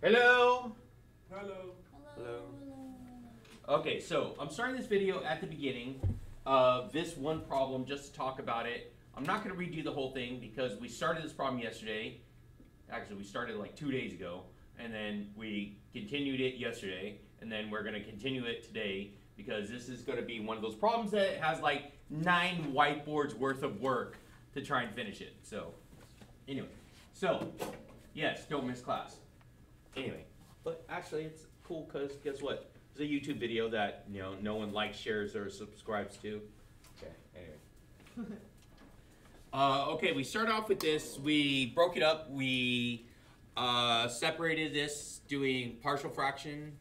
Hello? Hello. Hello. Okay, so I'm starting this video at the beginning of this one problem just to talk about it. I'm not going to redo the whole thing because we started this problem yesterday. Actually, we started like 2 days ago, and then we continued it yesterday, and then we're going to continue it today because this is going to be one of those problems that has like 9 whiteboards worth of work to try and finish it. So, anyway. So, yes, don't miss class. Anyway, but actually it's cool because guess what? It's a YouTube video that no one likes, shares, or subscribes to. Okay, anyway. Okay, we start off with this. We broke it up. We separated this doing partial fraction.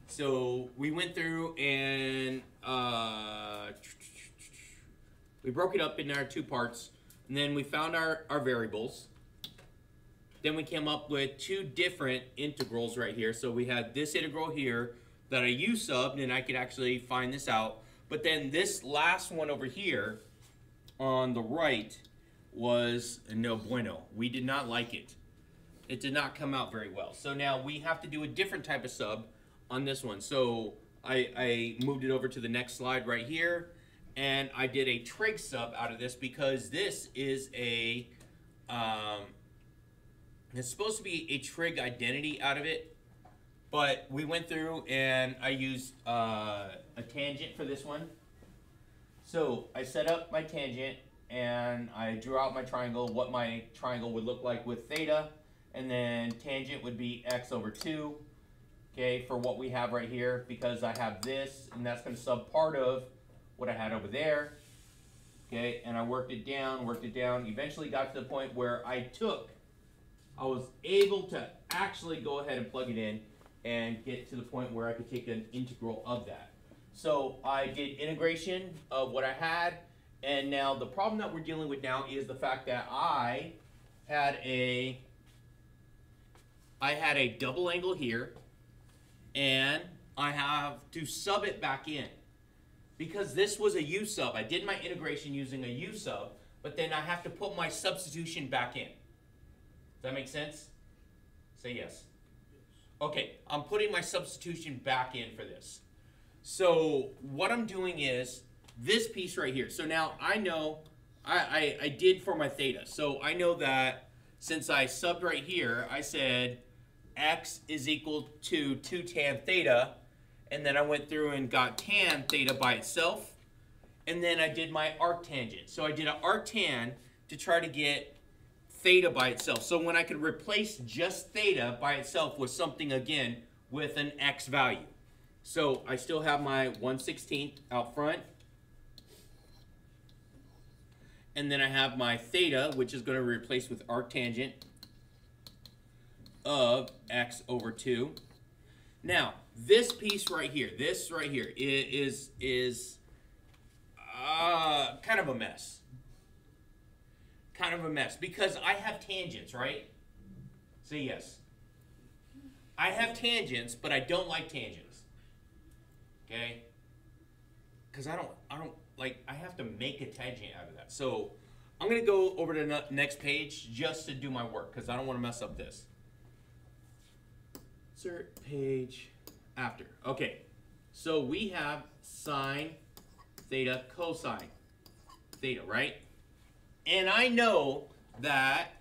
So we went through and we broke it up in our 2 parts. And then we found our variables. Then we came up with 2 different integrals right here. So we had this integral here that I u-subbed, and I could actually find this out. But then this last one over here on the right was no bueno. We did not like it. It did not come out very well. So now we have to do a different type of sub on this one. So I moved it over to the next slide right here, and I did a trig sub out of this because this is a it's supposed to be a trig identity out of it, but we went through and I used a tangent for this one. So I set up my tangent and I drew out my triangle, what my triangle would look like with theta, and then tangent would be x over 2, okay, for what we have right here, because I have this, and that's going to sub part of what I had over there, okay, and I worked it down, eventually got to the point where I was able to actually go ahead and plug it in and get to the point where I could take an integral of that. So I did integration of what I had, and now the problem that we're dealing with now is the fact that I had a double angle here, and I have to sub it back in. Because this was a u-sub, I did my integration using a u-sub, but then I have to put my substitution back in. Does that make sense? Say yes. Okay, I'm putting my substitution back in for this. So what I'm doing is this piece right here. So now I know, I did for my theta. So I know that since I subbed right here, I said x is equal to 2 tan theta, and then I went through and got tan theta by itself, and then I did my arctangent. So I did an arctan to try to get theta by itself. So when I could replace just theta by itself with something again with an x value. So I still have my 1/16 out front. And then I have my theta, which is going to replace with arctangent of x over 2. Now, this piece right here, is kind of a mess. Kind of a mess because I have tangents, right? Say yes. I have tangents, but I don't like tangents. Okay? Because I have to make a tangent out of that. So I'm going to go over to the next page just to do my work because I don't want to mess up this. Insert page after. Okay. So we have sine theta cosine theta, right? And I know that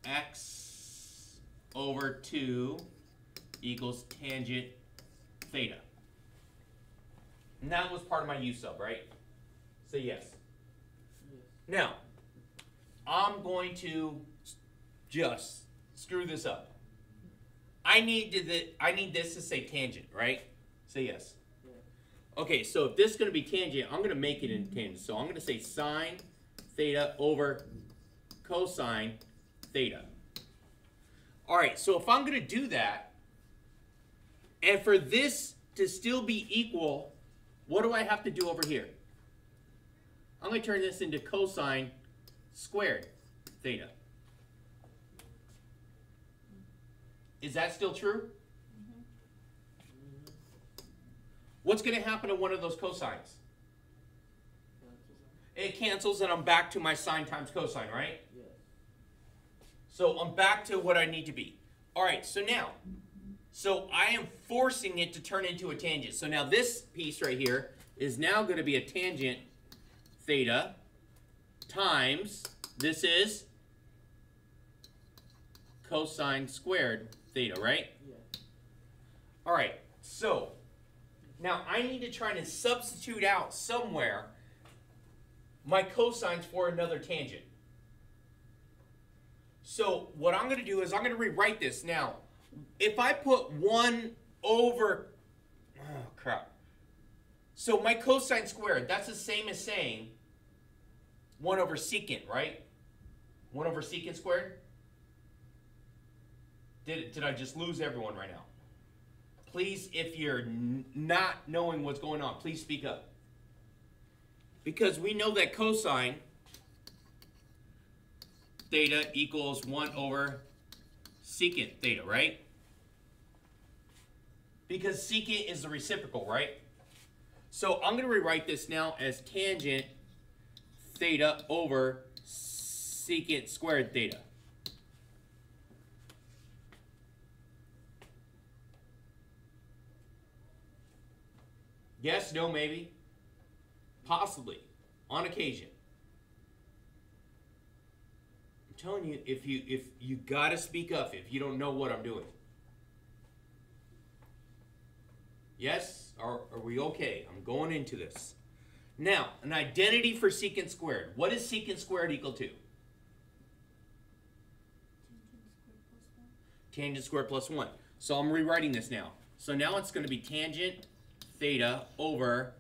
x over 2 equals tangent theta. And that was part of my u-sub, right? Say yes. Yes. Now, I'm going to just screw this up. I need this to say tangent, right? Say yes. Yeah. Okay, so if this is going to be tangent, I'm going to make it in tangent. So I'm going to say sine theta over cosine theta. All right, so if I'm going to do that, and for this to still be equal, what do I have to do over here? I'm going to turn this into cosine squared theta. Is that still true? Mm-hmm. What's going to happen to one of those cosines? It cancels and I'm back to my sine times cosine, right? Yes. So I'm back to what I need to be. All right, so now, so I am forcing it to turn into a tangent. So now this piece right here is now going to be a tangent theta times, this is cosine squared theta, right? Yeah. All right, so now I need to try to substitute out somewhere my cosines for another tangent. So what I'm going to do is I'm going to rewrite this. Now, if I put 1 over, oh crap. So my cosine squared, that's the same as saying 1 over secant, right? 1 over secant squared? Did I just lose everyone right now? Please, if you're not knowing what's going on, please speak up. Because we know that cosine theta equals 1 over secant theta, right? Because secant is the reciprocal, right? So I'm going to rewrite this now as tangent theta over secant squared theta. Yes, no, maybe. Possibly. On occasion. I'm telling you, if you gotta speak up if you don't know what I'm doing. Yes? Are we okay? I'm going into this. Now, an identity for secant squared. What is secant squared equal to? Tangent squared plus 1. So I'm rewriting this now. So now it's going to be tangent theta over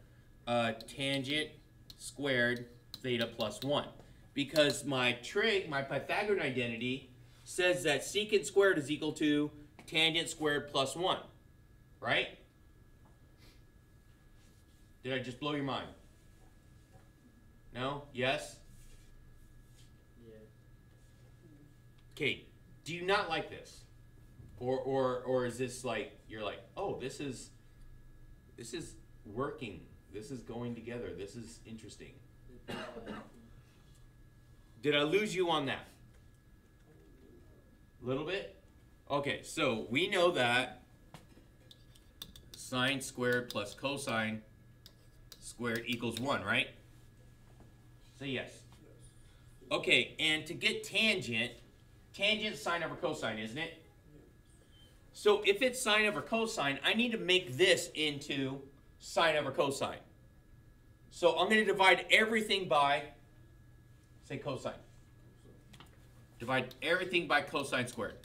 tangent squared theta plus 1. Because my trig, my Pythagorean identity, says that secant squared is equal to tangent squared plus 1. Right? Did I just blow your mind? No? Yes? Yeah. Okay, do you not like this? Or is this like, you're like, oh, this is working. This is going together. This is interesting. Did I lose you on that? A little bit? Okay, so we know that sine squared plus cosine squared equals 1, right? Say yes. Okay, and to get tangent, tangent is sine over cosine, isn't it? So if it's sine over cosine, I need to make this into sine over cosine. So I'm going to divide everything by, say cosine. Divide everything by cosine squared.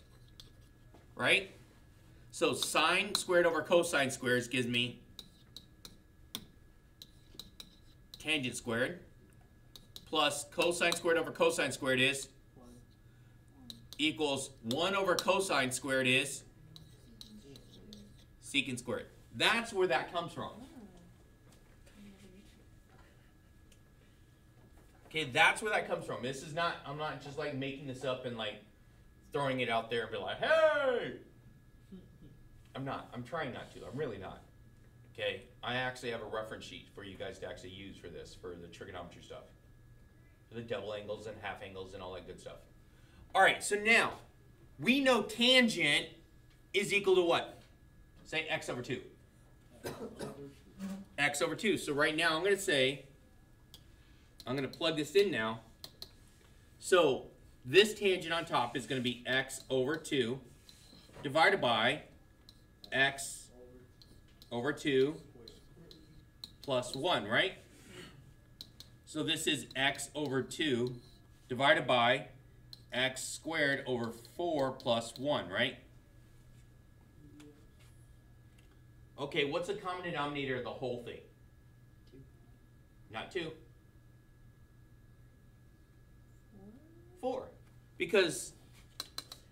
Right? So sine squared over cosine squared gives me tangent squared plus cosine squared over cosine squared is equals 1 over cosine squared is secant squared. That's where that comes from. Okay, that's where that comes from. This is not, I'm not just like making this up and like throwing it out there and be like, hey! I'm not. I'm trying not to. I'm really not. Okay, I actually have a reference sheet for you guys to actually use for this, for the trigonometry stuff. For the double angles and half angles and all that good stuff. All right, so now, we know tangent is equal to what? Say x over 2. X over 2. So right now I'm going to say, I'm going to plug this in now. So this tangent on top is going to be x over 2 divided by x over 2 plus 1, right? So this is x over 2 divided by x squared over 4 plus 1, right? Okay, what's the common denominator of the whole thing? 2. Not 2. 4. Because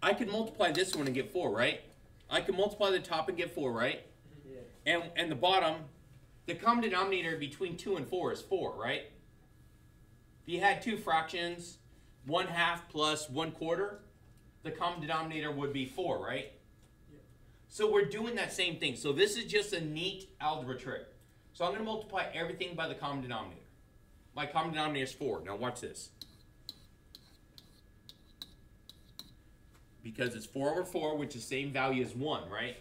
I could multiply this one and get 4, right? I can multiply the top and get 4, right? Yeah. And the bottom, the common denominator between 2 and 4 is 4, right? If you had two fractions, 1/2 plus 1/4, the common denominator would be 4, right? Yeah. So we're doing that same thing. So this is just a neat algebra trick. So I'm going to multiply everything by the common denominator. My common denominator is 4. Now watch this. because it's 4 over 4, which is the same value as 1, right?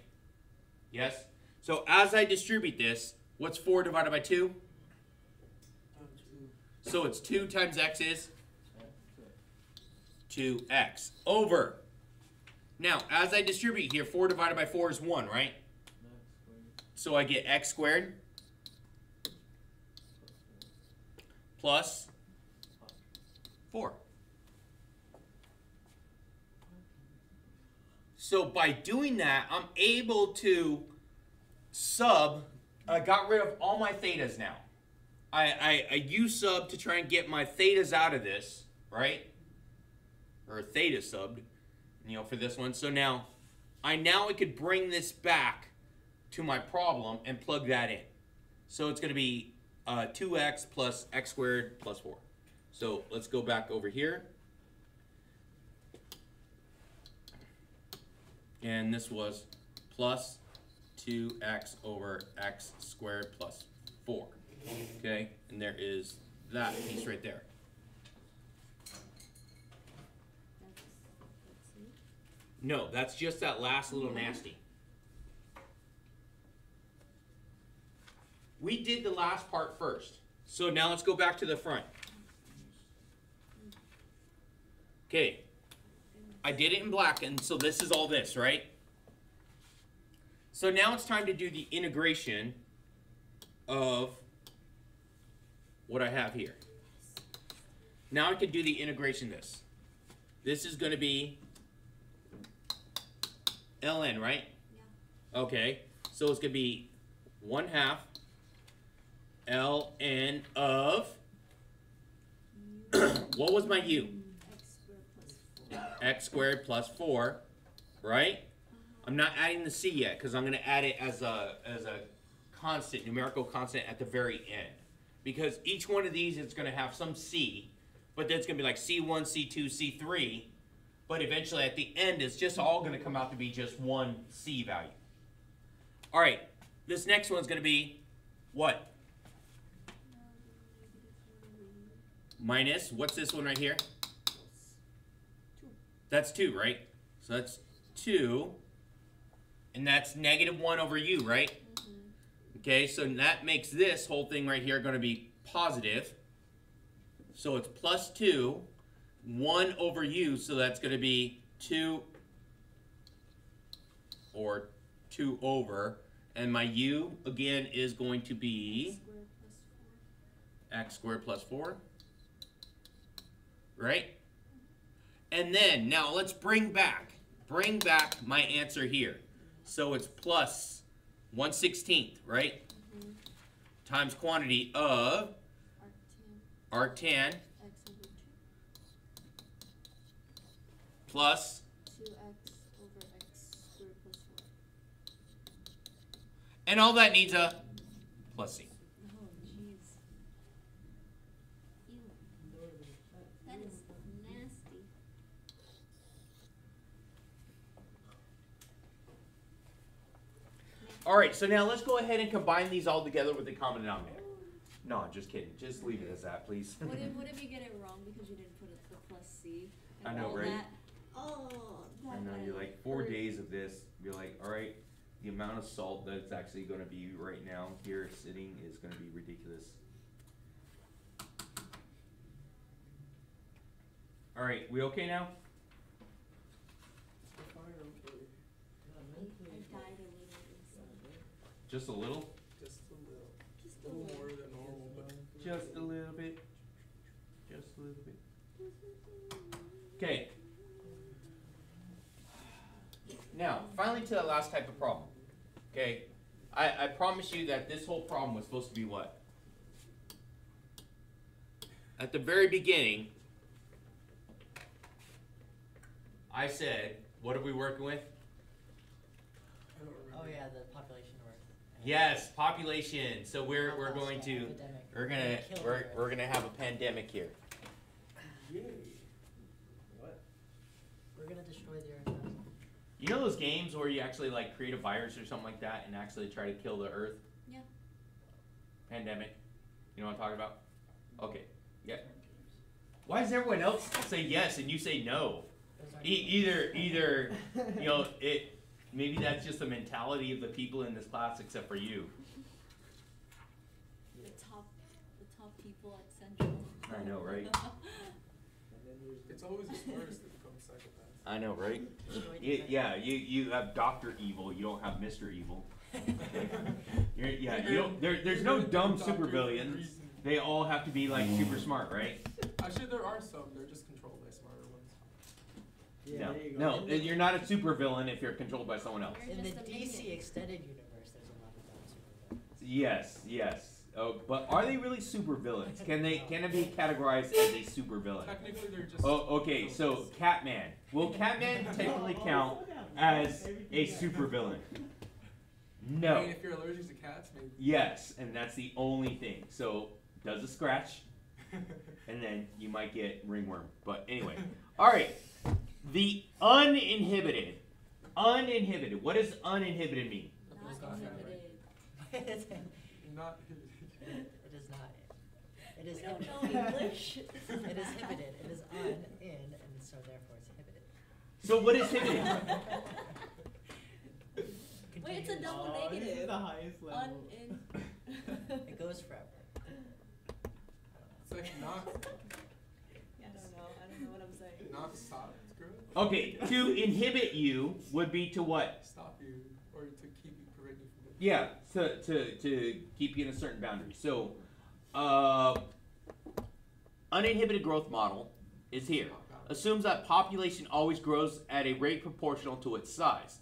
Yes? So as I distribute this, what's 4 divided by 2? So it's 2 times x is 2x over. Now, as I distribute here, 4 divided by 4 is 1, right? So I get x squared plus 4. So by doing that, I'm able to got rid of all my thetas now. I use sub to try and get my thetas out of this, right? Or theta subbed, for this one. So now I could bring this back to my problem and plug that in. So it's going to be 2x plus x squared plus 4. So let's go back over here. And this was plus 2x over x squared plus 4. Okay, and there is that piece right there. No, that's just that last little nasty. We did the last part first. So now let's go back to the front. Okay, I did it in black, and so this is all this, right? So now it's time to do the integration of what I have here. Now I can do the integration of this. This is going to be ln, right? Yeah. Okay, so it's going to be 1/2 ln of, what was my u? X squared plus 4, right? I'm not adding the c yet because I'm going to add it as a constant, numerical constant at the very end. Because each one of these is going to have some c, but then it's going to be like c1, c2, c3, but eventually at the end it's just all going to come out to be just one c value. All right, this next one's going to be what? Minus, what's this one right here? That's 2, right? So that's 2, and that's -1 over u, right? Okay, so that makes this whole thing right here going to be positive. So it's plus 2, 1 over u, so that's going to be 2 or 2 over. And my u, again, is going to be x squared plus 4. Right? And then, now let's bring back my answer here. So it's plus 1/16, right? Times quantity of arctan plus 2x over x squared plus 4. And all that needs a plus c. Oh, jeez. Ew. That is nasty. All right, so now let's go ahead and combine these all together with the common denominator. No, just kidding. Just leave it as that, please. What if you get it wrong because you didn't put the plus c? I know, right? That? Oh, that I know, you're like 4 days of this. You're like, all right, the amount of salt that it's actually going to be right now here sitting is going to be ridiculous. All right, we okay now? I died a little inside. Just a little? Just a little. Just A a little little. more than normal, but Just a little bit. Just a little bit. Okay. Now, finally to the last type of problem. Okay. I promise you that this whole problem was supposed to be what? At the very beginning, I said, what are we working with? I don't remember. Oh yeah, the population work. Yes, population. So we're going to Epidemic. we're gonna have a pandemic here. Yay. What? We're gonna destroy the earth. Guys. You know those games where you actually like create a virus or something like that and actually try to kill the earth? Yeah. Pandemic. You know what I'm talking about? Okay. Yeah. Why does everyone else say yes and you say no? Those aren't Either you know it. Maybe that's just the mentality of the people in this class, except for you. The top people at Central. I know, right? And then it's always the smartest that become psychopaths. I know, right? destroyed You, the- yeah, you have Dr. Evil. You don't have Mr. Evil. You don't. There's no dumb supervillains. They all have to be like super smart, right? Actually, there are some. They're just controlled by smarter ones. Yeah, No, there you go. no, you're not a supervillain if you're controlled by someone else. In the Just a DC minion. extended universe, there's a lot of dumb supervillains. Yes, yes. Oh, but are they really supervillains? Can it be categorized as a supervillain? Technically, they're just. Oh, okay. So Catman. Will Catman technically count as a supervillain? I No. mean, if you're allergic to cats, maybe. Yes, and that's the only thing. So does a scratch, and then you might get ringworm. But anyway, all right. The uninhibited. Uninhibited. What does uninhibited mean? Not inhibited. It is Not. not. It is We don't inhibited. know English. It is inhibited. It is un, in, and so therefore it's inhibited. So what is inhibited? Wait, it's a Continuous. double Oh, this is negative. the highest level. It goes forever. It's like not. I don't know what I'm saying. Not stop. Screw it. Okay, to inhibit you would be to what? Stop you, or to keep you, prevent you from. Yeah, to keep you in a certain boundary. So, uninhibited growth model is here. Assumes that population always grows at a rate proportional to its size.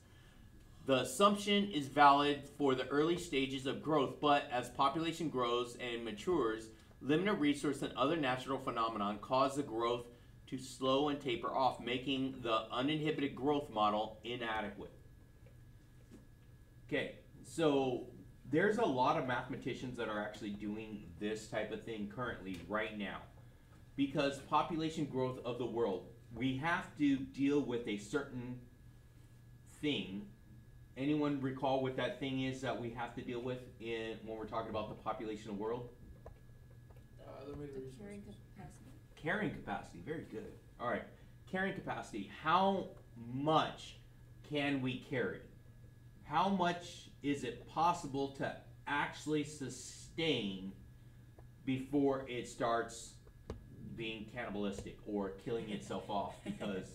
The assumption is valid for the early stages of growth, but as population grows and matures, limited resource and other natural phenomenon cause the growth to slow and taper off, making the uninhibited growth model inadequate. Okay, so there's a lot of mathematicians that are actually doing this type of thing currently right now. Because population growth of the world, we have to deal with a certain thing. Anyone recall what that thing is that we have to deal with when we're talking about the population of the world? Limited The carrying resources. capacity. Carrying capacity, very good. All right, carrying capacity. How much can we carry? How much is it possible to actually sustain before it starts being cannibalistic or killing itself off? Because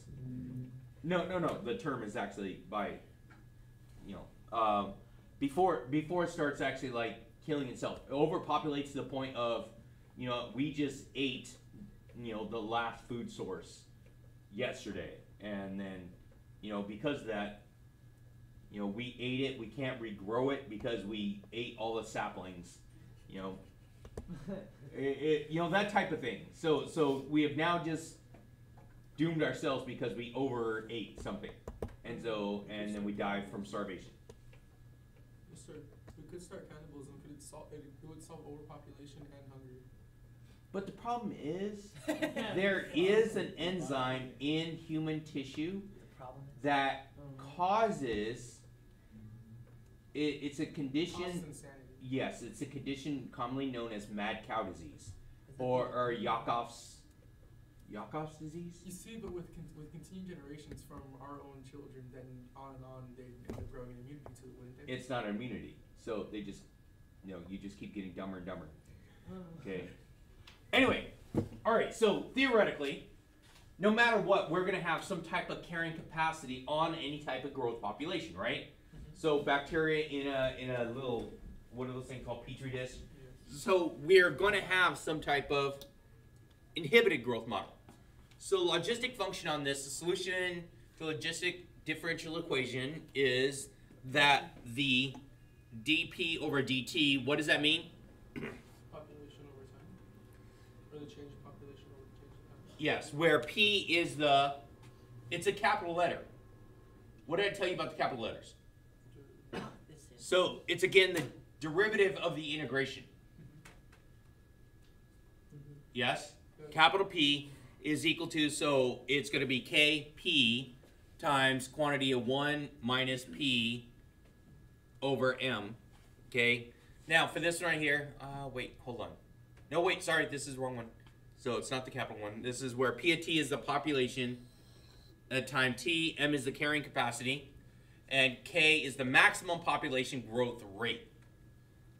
no, the term is actually by, before it starts actually like killing itself. It overpopulates to the point of, we just ate, the last food source yesterday, and then, because of that, we ate it, we can't regrow it because we ate all the saplings, that type of thing. So we have now just doomed ourselves because we overate something, and then we die from starvation. Yes, sir. We could start cannibalism. It would solve overpopulation and hunger. But the problem is, there is an enzyme in human tissue The problem is that causes, it's a condition, Causes insanity. yes, it's a condition commonly known as mad cow disease, is that or Yakof's disease? You see, but with continued generations from our own children, then on and on, they end up growing an immunity to it, wouldn't they? It's not immunity, so they just, you just keep getting dumber and dumber, okay? Anyway, all right, so theoretically, no matter what, we're gonna have some type of carrying capacity on any type of growth population, right? So bacteria in a little, what are those things called, petri dish? Yes. So we're gonna have some type of inhibited growth model. So logistic function on this, the solution to logistic differential equation is that the dp over dt, what does that mean? Population over time, or the change of population over the change of time. Yes, where P is it's a capital letter. What did I tell you about the capital letters? this is So it's again the derivative of the integration. Yes? Capital P is equal to, so it's going to be Kp times quantity of 1 minus P over M. Okay? Now for this one right here, wait, hold on. No, wait, sorry, this is the wrong one. So it's not the capital one. This is where P of T is the population time t, m is the carrying capacity, and k is the maximum population growth rate.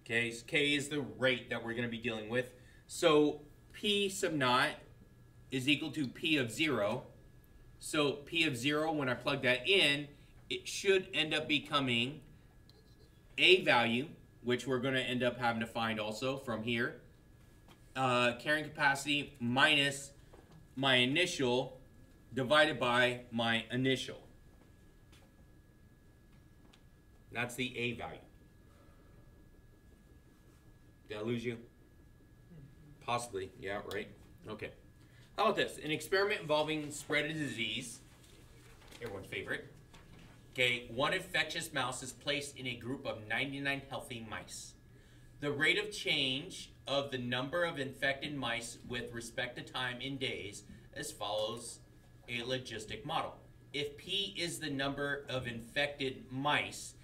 Okay, so k is the rate that we're going to be dealing with. So p sub naught is equal to p of 0. So p of 0, when I plug that in, it should end up becoming a value, which we're going to end up having to find also from here. Carrying capacity minus my initial divided by my initial. That's the a value. Did I lose you? Possibly. Yeah, right. Okay. How about this? An experiment involving spread of disease. Everyone's favorite. Okay, one infectious mouse is placed in a group of 99 healthy mice. The rate of change of the number of infected mice with respect to time in days as follows a logistic model. If P is the number of infected mice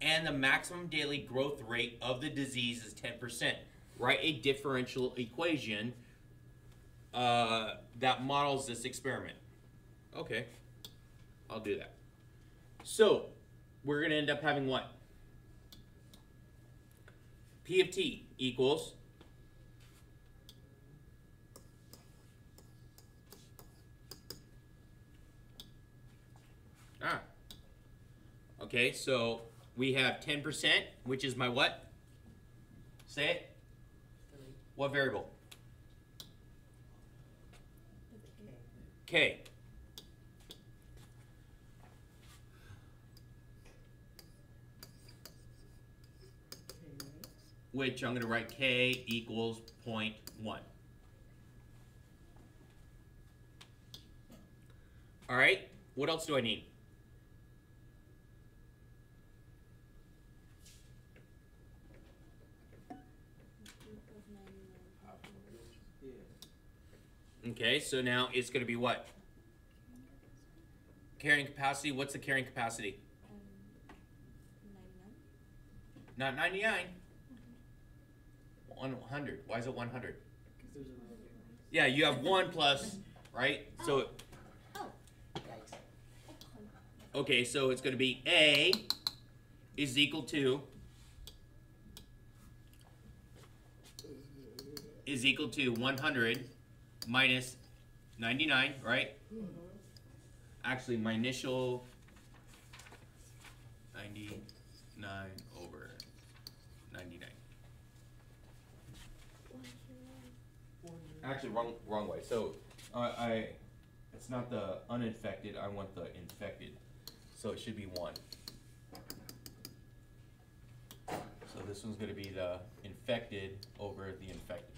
and the maximum daily growth rate of the disease is 10%, write a differential equation that models this experiment. Okay, I'll do that. So, we're going to end up having what? P of t equals okay, so we have 10%, which is my what? Say it. What variable? K. Which I'm going to write k equals 0.1. All right, what else do I need? Okay, so now it's going to be what? Carrying capacity. What's the carrying capacity? 99. Not 99. 100. Why is it 100? Yeah, you have 1 plus, right? So, okay, so it's going to be A is equal to 100 minus 99, right? Actually, my initial 99 over 99. Actually, wrong way. So, it's not the uninfected. I want the infected. So it should be 1. So this one's going to be the infected over the infected.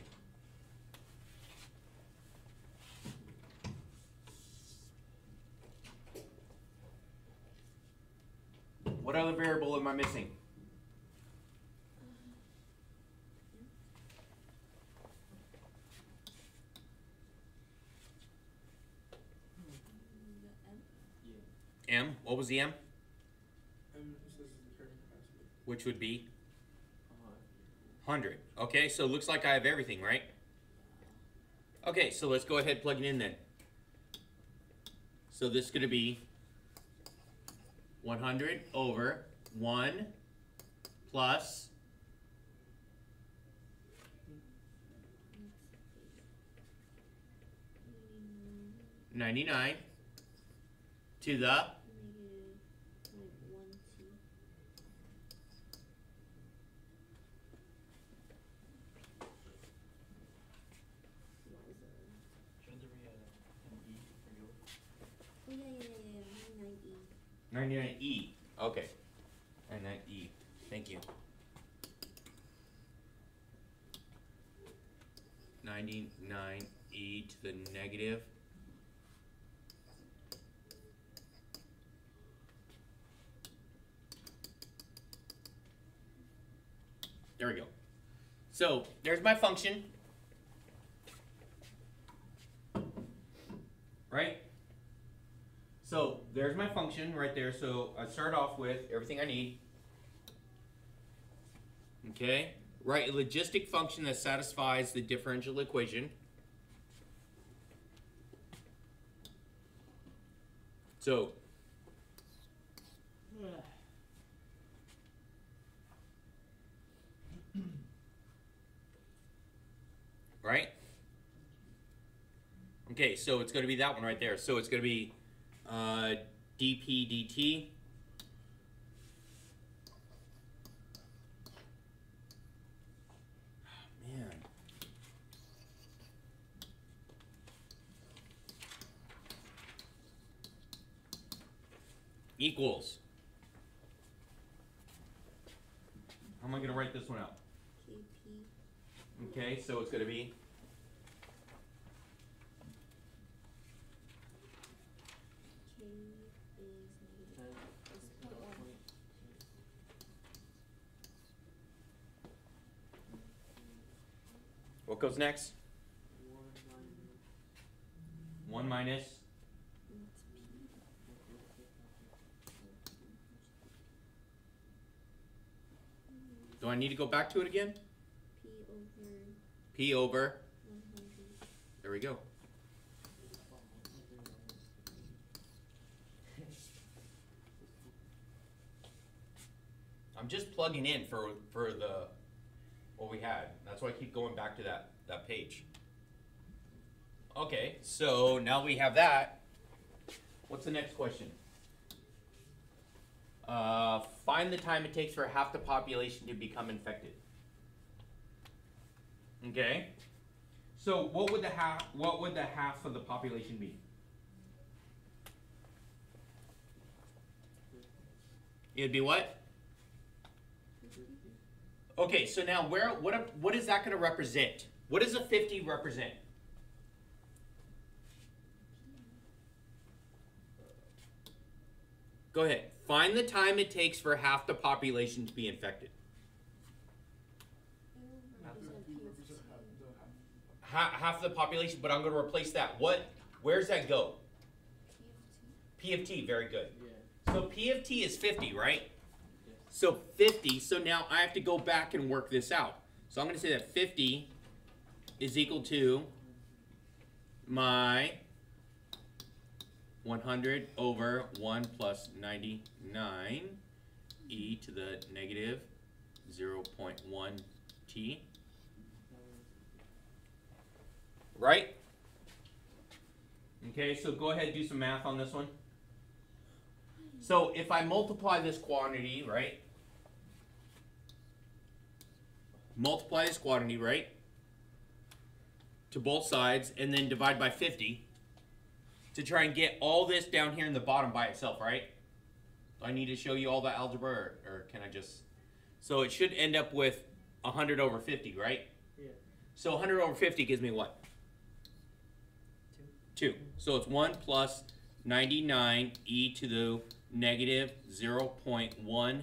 What other variable am I missing? M. What was the M? M says the carrying capacity. Which would be 100. Okay, so it looks like I have everything, right? Okay, so let's go ahead and plug it in then. So this is going to be 100 over 1 plus 99 to the Shouldn't there be an E for you? Oh yeah, 99E. Okay. 99E. Thank you. 99E to the negative. There we go. So there's my function. Right? So there's my function right there. So I start off with everything I need. Okay? Write a logistic function that satisfies the differential equation. So So, right? Okay, so it's going to be that one right there. So it's going to be dp dt. Man. Equals. How am I going to write this one out? KP. Okay, so it's going to be K is negative. Is 0.1. what goes next? 1 minus. It's P. Do I need to go back to it again? P over P over. 100. There we go. I'm just plugging in for the what we had. That's why I keep going back to that page. Okay, so now we have that. What's the next question? Find the time it takes for half the population to become infected. Okay. So what would the half of the population be? It'd be what? Okay, so now what is that going to represent? What does a 50 represent? Go ahead. Find the time it takes for half the population to be infected. Half the population, but I'm going to replace that. Where's that go? P of t, very good. Yeah. So P of t is 50, right? Yes. So 50, so now I have to go back and work this out. So I'm going to say that 50 is equal to my 100 over 1 plus 99 e to the negative 0.1 t. Right? Okay, so go ahead and do some math on this one. So if I multiply this quantity, right? Multiply this quantity, right? To both sides, and then divide by 50 to try and get all this down here in the bottom by itself, right? Do I need to show you all the algebra, or can I just... So it should end up with 100 over 50, right? Yeah. So 100 over 50 gives me what? 2. So it's 1 plus 99 e to the negative 0.1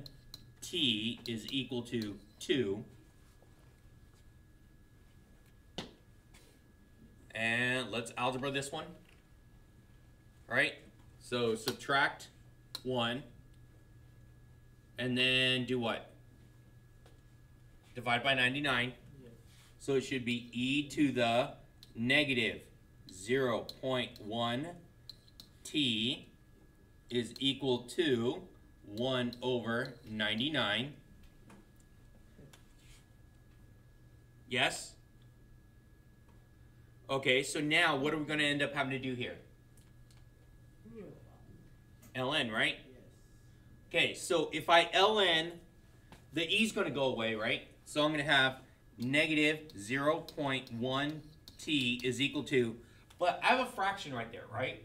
t is equal to 2. And let's algebra this one. Right? So subtract 1. And then do what? Divide by 99. Yeah. So it should be e to the negative 0.1 t is equal to 1 over 99. Yes? Okay, so now what are we going to end up having to do here? ln, right? Yes. Okay, so if I ln, the e's going to go away, right? So I'm going to have negative 0.1 t is equal to, but I have a fraction right there, right?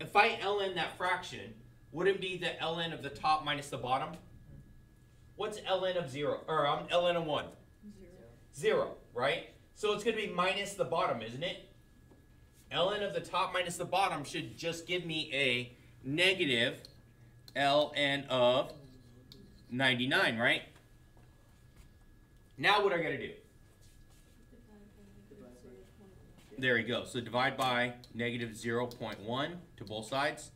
If I ln that fraction, would it be the ln of the top minus the bottom? What's ln of 0? Or ln of 1? 0, right? So it's going to be minus the bottom, isn't it? ln of the top minus the bottom should just give me a negative ln of 99, right? Now what do I got to do? There you go. So divide by negative 0.1 to both sides.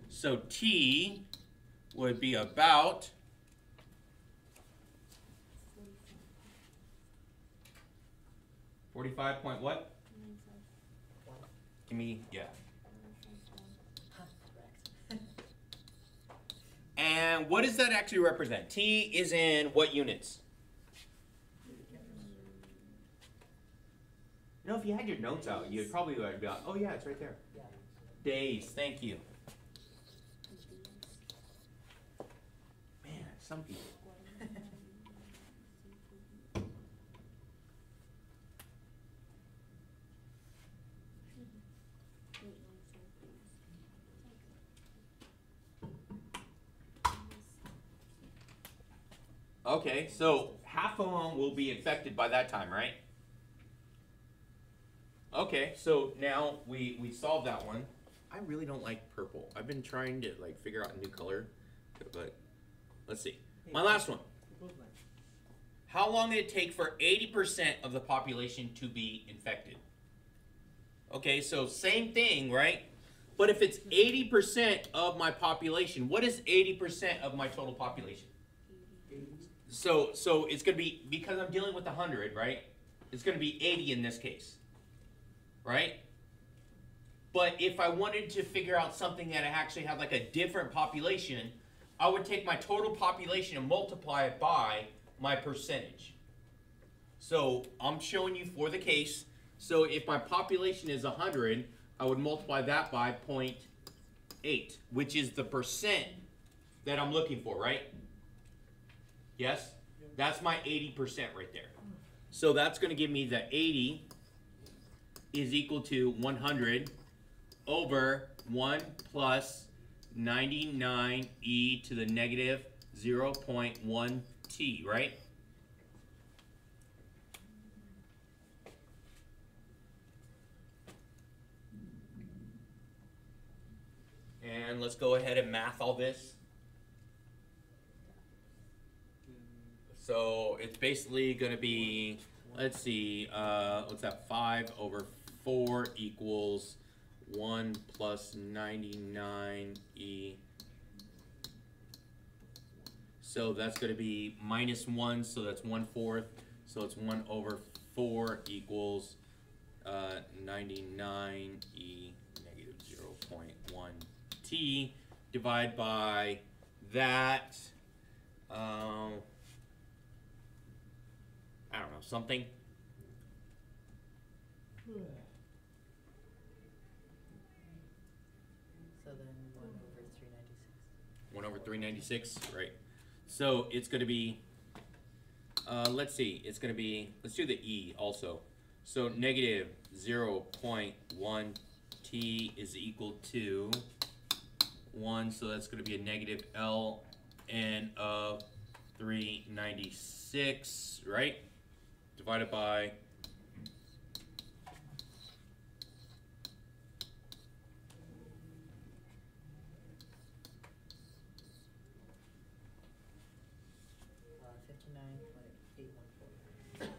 So t would be about 45 point what? Give me, yeah. And what does that actually represent? T is in what units? You know, if you had your notes out, you'd probably be like, oh yeah, it's right there. Yeah. Days, thank you. Man, some people. Okay, so half of them will be infected by that time, right? Okay, so now we solved that one. I really don't like purple. I've been trying to like figure out a new color, but let's see. My last one. How long did it take for 80% of the population to be infected? Okay, so same thing, right? But if it's 80% of my population, what is 80% of my total population? So it's going to be, because I'm dealing with 100, right? It's going to be 80 in this case, right? But if I wanted to figure out something that actually had like a different population, I would take my total population and multiply it by my percentage. So I'm showing you for the case. So if my population is 100, I would multiply that by 0.8, which is the percent that I'm looking for, right? Yes? That's my 80% right there. So that's going to give me that 80 is equal to 100 over 1 plus 99e to the negative 0.1 t, right? And let's go ahead and math all this. So it's basically going to be, let's see, what's that, 5 over 4 equals 1 plus 99e. So that's going to be minus 1, so that's 1/4. So it's 1 over 4 equals 99e negative 0.1 t divided by that, I don't know, something. So then 1 over 396. 1 over 396, right? So it's going to be, let's see, it's going to be, let's do the e also. So negative 0.1 t is equal to 1, so that's going to be a negative ln of 396, right? Divided by $59.814.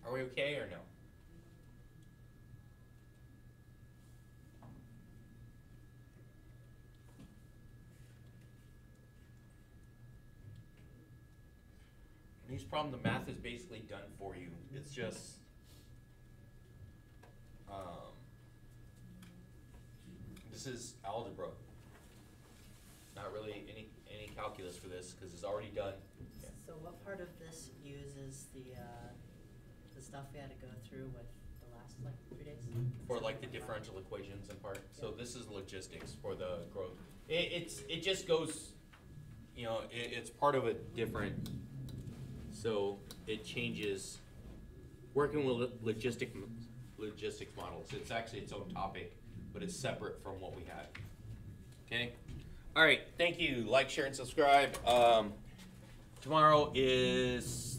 Are we okay or no? These problems, the math is basically done for you. It's just, this is algebra. Not really any calculus for this because it's already done. Yeah. So what part of this uses the stuff we had to go through with the last like 3 days? For like the differential equations in part. So this is logistics for the growth. It just goes, you know, it's part of a different, so it changes. Working with logistics models, it's actually its own topic, but it's separate from what we had. Okay? All right, thank you. Like, share, and subscribe. Tomorrow is